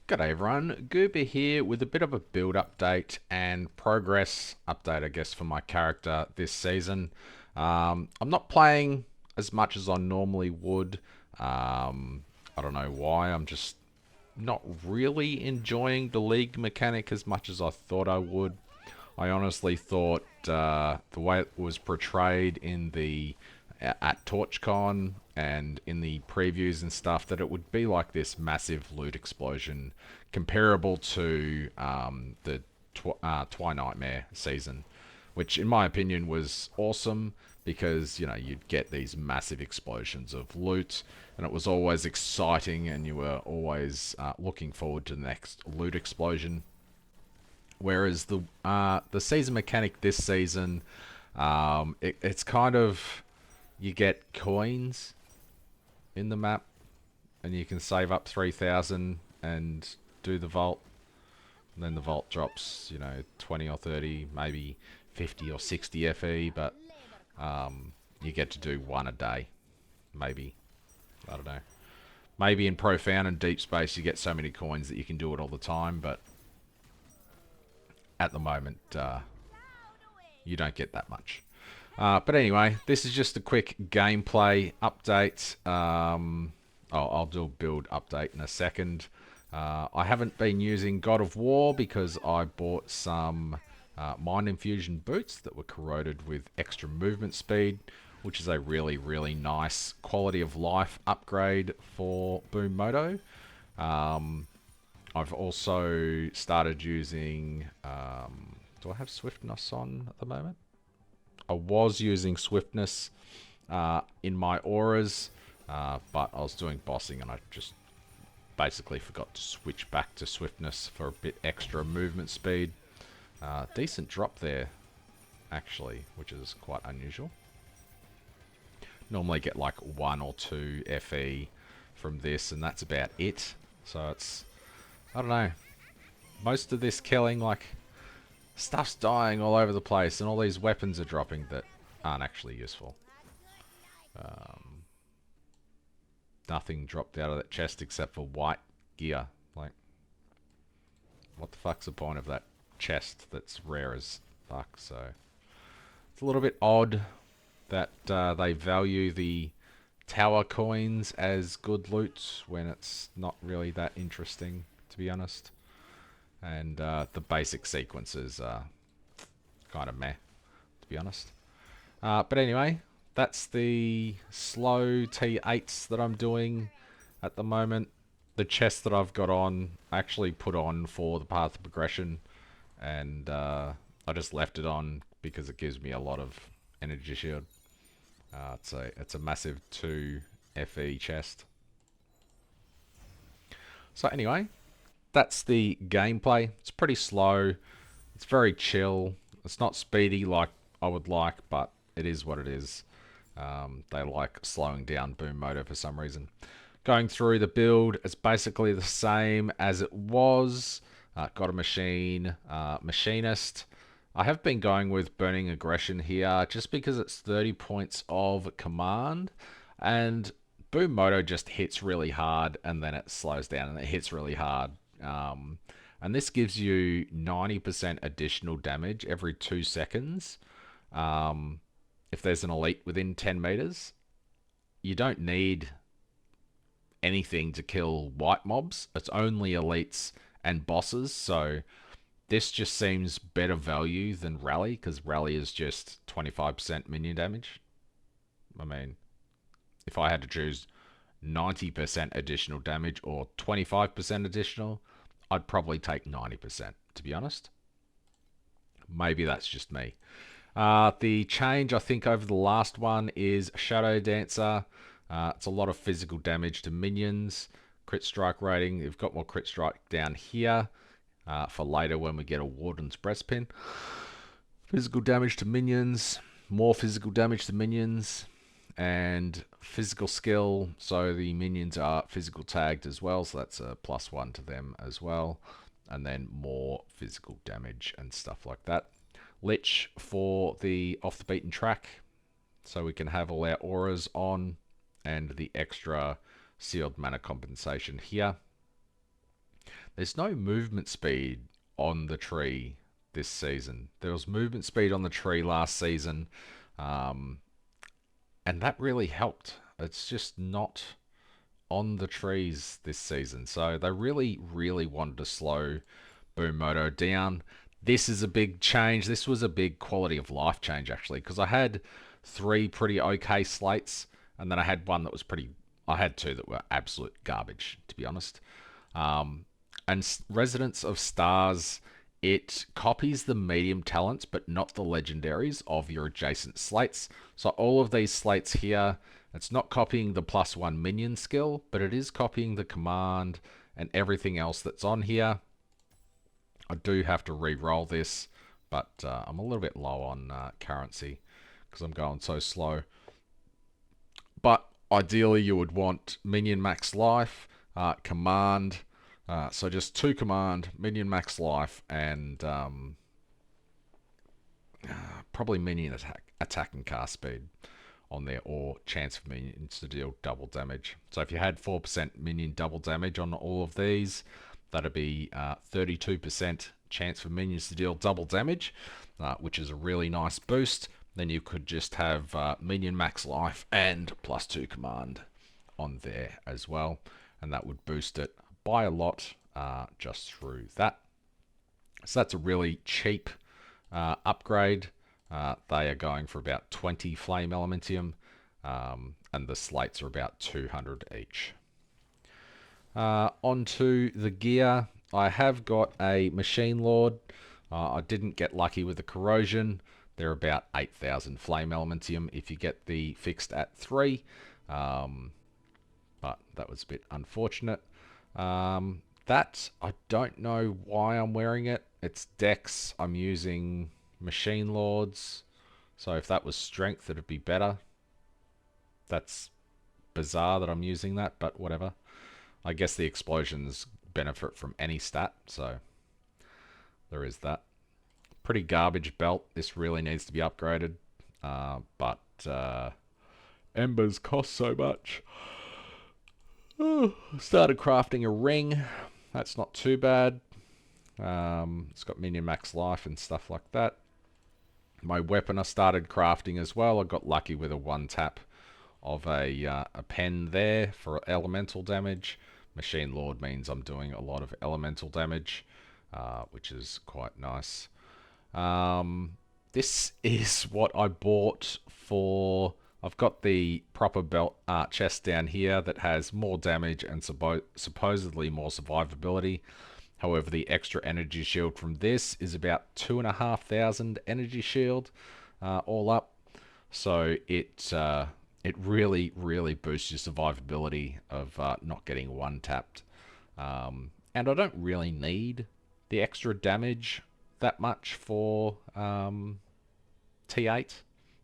G'day everyone, Goober here with a bit of a build update and progress update, I guess, for my character this season. I'm not playing as much as I normally would. I don't know why, I'm just not really enjoying the league mechanic as much as I thought I would. I honestly thought the way it was portrayed in the at TorchCon and in the previews and stuff that it would be like this massive loot explosion comparable to the Nightmare season, which in my opinion was awesome because you'd get these massive explosions of loot and it was always exciting and you were always looking forward to the next loot explosion. Whereas the season mechanic this season, it's kind of you get coins in the map, and you can save up 3,000 and do the vault. And then the vault drops, 20 or 30, maybe 50 or 60 FE, but you get to do one a day, maybe. I don't know. Maybe in Profound and Deep Space you get so many coins that you can do it all the time, but at the moment you don't get that much. But anyway, this is just a quick gameplay update. I'll do a build update in a second. I haven't been using God of War because I bought some Mind Infusion boots that were corroded with extra movement speed, which is a really, really nice quality of life upgrade for Boom Moto. I've also started using... do I have Swiftness on at the moment? I was using Swiftness in my auras, but I was doing bossing and I just basically forgot to switch back to Swiftness for a bit extra movement speed. Decent drop there, actually, which is quite unusual. Normally get like 1 or 2 FE from this, and that's about it. So it's, I don't know, most of this killing, like, stuff's dying all over the place, and all these weapons are dropping that aren't actually useful. Nothing dropped out of that chest except for white gear. Like, what the fuck's the point of that chest that's rare as fuck? So it's a little bit odd that they value the tower coins as good loot when it's not really that interesting, to be honest. And the basic sequences are kind of meh, to be honest. But anyway, that's the slow T8s that I'm doing at the moment. The chest that I've got on, I actually put on for the path of progression, and I just left it on because it gives me a lot of energy shield. It's a massive 2 FE chest. So anyway, that's the gameplay. It's pretty slow. It's very chill. It's not speedy like I would like, but it is what it is. They like slowing down Boom Moto for some reason. Going through the build, it's basically the same as it was. Got a machine, machinist. I have been going with Burning Aggression here just because it's 30 points of command, and Boom Moto just hits really hard and then it slows down and it hits really hard. And this gives you 90% additional damage every 2 seconds. If there's an elite within 10 meters, you don't need anything to kill white mobs. It's only elites and bosses, so this just seems better value than Rally, because Rally is just 25% minion damage. I mean, if I had to choose 90% additional damage or 25% additional, I'd probably take 90%, to be honest. Maybe that's just me. The change, I think, over the last one is Shadow Dancer. It's a lot of physical damage to minions. Crit strike rating, you've got more crit strike down here for later when we get a Warden's Breastpin. Physical damage to minions, more physical damage to minions, and physical skill, so the minions are physical tagged as well, so that's a +1 to them as well. And then more physical damage and stuff like that. Lich for the off the beaten track, so we can have all our auras on, and the extra sealed mana compensation here. There's no movement speed on the tree this season. There was movement speed on the tree last season, um, and that really helped. It's just not on the trees this season. So they really, really wanted to slow Boom Moto down. This is a big change. This was a big quality of life change, actually, because I had three pretty okay slates, and then I had one that was pretty. I had two that were absolute garbage, to be honest. Um, and Residents of Stars, it copies the medium talents, but not the legendaries of your adjacent slates. So all of these slates here, it's not copying the +1 minion skill, but it is copying the command and everything else that's on here. I do have to re-roll this, but I'm a little bit low on currency because I'm going so slow. But ideally, you would want minion max life, command. So just 2 command, minion max life, and probably minion attack and cast speed on there, or chance for minions to deal double damage. So if you had 4% minion double damage on all of these, that'd be 32% chance for minions to deal double damage, which is a really nice boost. Then you could just have minion max life and +2 command on there as well, and that would boost it by a lot just through that. So that's a really cheap upgrade. They are going for about 20 flame elementium, and the slates are about 200 each. Onto the gear. I have got a Machine Lord. I didn't get lucky with the corrosion. They're about 8,000 flame elementium if you get the fixed at 3. But that was a bit unfortunate. That, I don't know why I'm wearing it. It's Dex. I'm using Machine Lords. So if that was strength, it'd be better. That's bizarre that I'm using that, but whatever. I guess the explosions benefit from any stat, so there is that. Pretty garbage belt. This really needs to be upgraded, but embers cost so much. Started crafting a ring. That's not too bad. It's got minion max life and stuff like that. My weapon I started crafting as well. I got lucky with a 1-tap of a pen there for elemental damage. Machine Lord means I'm doing a lot of elemental damage, which is quite nice. This is what I bought for... I've got the proper belt chest down here that has more damage and supposedly more survivability. However, the extra energy shield from this is about 2,500 energy shield all up. So it really, really boosts your survivability of not getting 1-tapped. And I don't really need the extra damage that much for T8.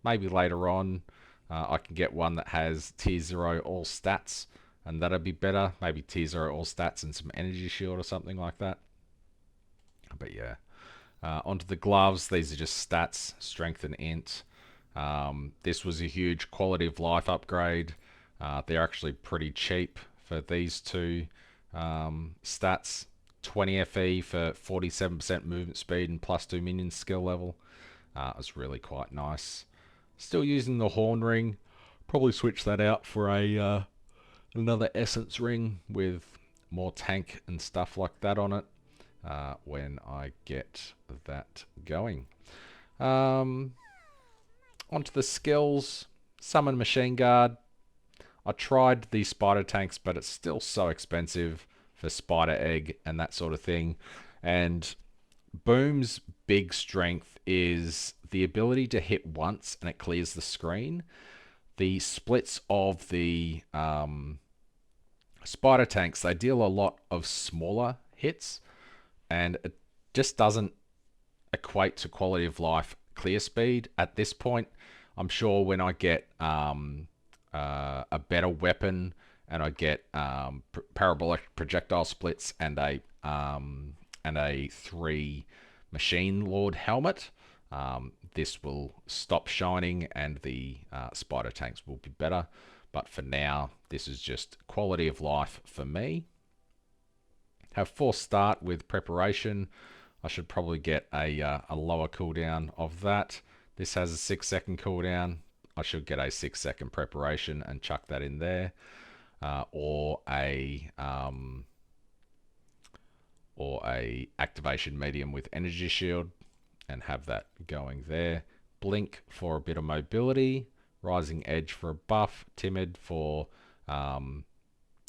Maybe later on I can get one that has tier 0 all stats, and that'd be better. Maybe tier 0 all stats and some energy shield or something like that. But yeah. Onto the gloves. These are just stats, strength and int. This was a huge quality of life upgrade. They're actually pretty cheap for these two stats. 20 FE for 47% movement speed and +2 minion skill level. It's really quite nice. Still using the horn ring. Probably switch that out for a another essence ring with more tank and stuff like that on it when I get that going. Onto the skills. Summon Machine Guard. I tried the spider tanks, but it's still so expensive for spider egg and that sort of thing. And Boom's big strength is the ability to hit once and it clears the screen. The splits of the spider tanks, they deal a lot of smaller hits, and it just doesn't equate to quality of life clear speed at this point. I'm sure when I get a better weapon and I get parabolic projectile splits and a 3 Machine Lord helmet, this will stop shining and the spider tanks will be better. But for now, this is just quality of life for me. have force start with preparation. I should probably get a lower cooldown of that. This has a 6-second cooldown. I should get a 6-second preparation and chuck that in there, or a activation medium with energy shield, and have that going there. Blink for a bit of mobility, rising edge for a buff, timid for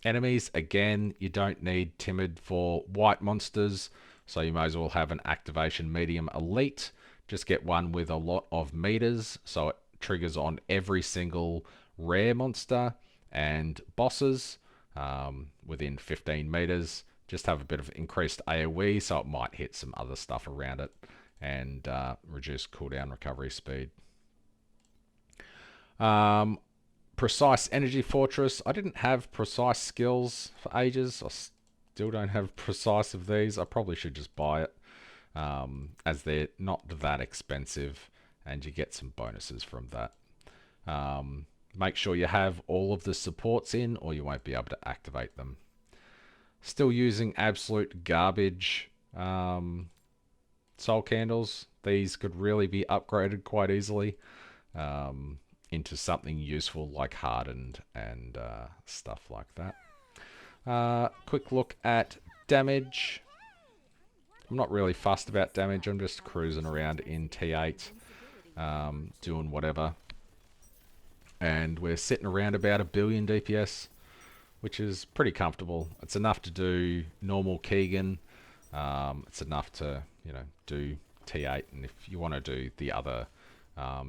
enemies. Again, you don't need timid for white monsters, so you may as well have an activation medium elite. Just get one with a lot of meters, so it triggers on every single rare monster and bosses within 15 meters. Just have a bit of increased AoE, so it might hit some other stuff around it, and reduce cooldown recovery speed. Precise Energy Fortress. I didn't have precise skills for ages. I still don't have precise of these. I probably should just buy it, as they're not that expensive and you get some bonuses from that. Make sure you have all of the supports in, or you won't be able to activate them. Still using absolute garbage soul candles. These could really be upgraded quite easily into something useful like hardened and stuff like that. Quick look at damage. I'm not really fussed about damage. I'm just cruising around in T8, doing whatever. And we're sitting around about 1 billion DPS, which is pretty comfortable. It's enough to do normal Keegan. It's enough to, do T8. And if you want to do the other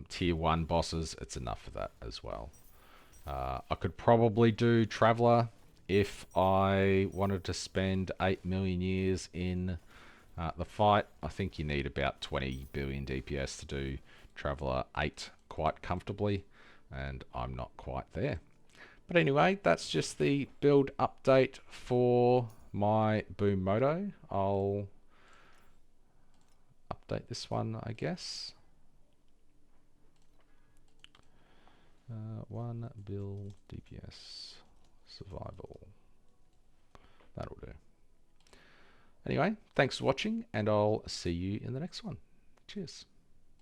tier 1 bosses, it's enough for that as well. I could probably do Traveler if I wanted to spend 8 million years in the fight. I think you need about 20 billion DPS to do Traveler 8 quite comfortably, and I'm not quite there. But anyway, that's just the build update for my Boom Moto. I'll update this one, I guess. 1 bill DPS survival. That'll do. Anyway, thanks for watching, and I'll see you in the next one. Cheers.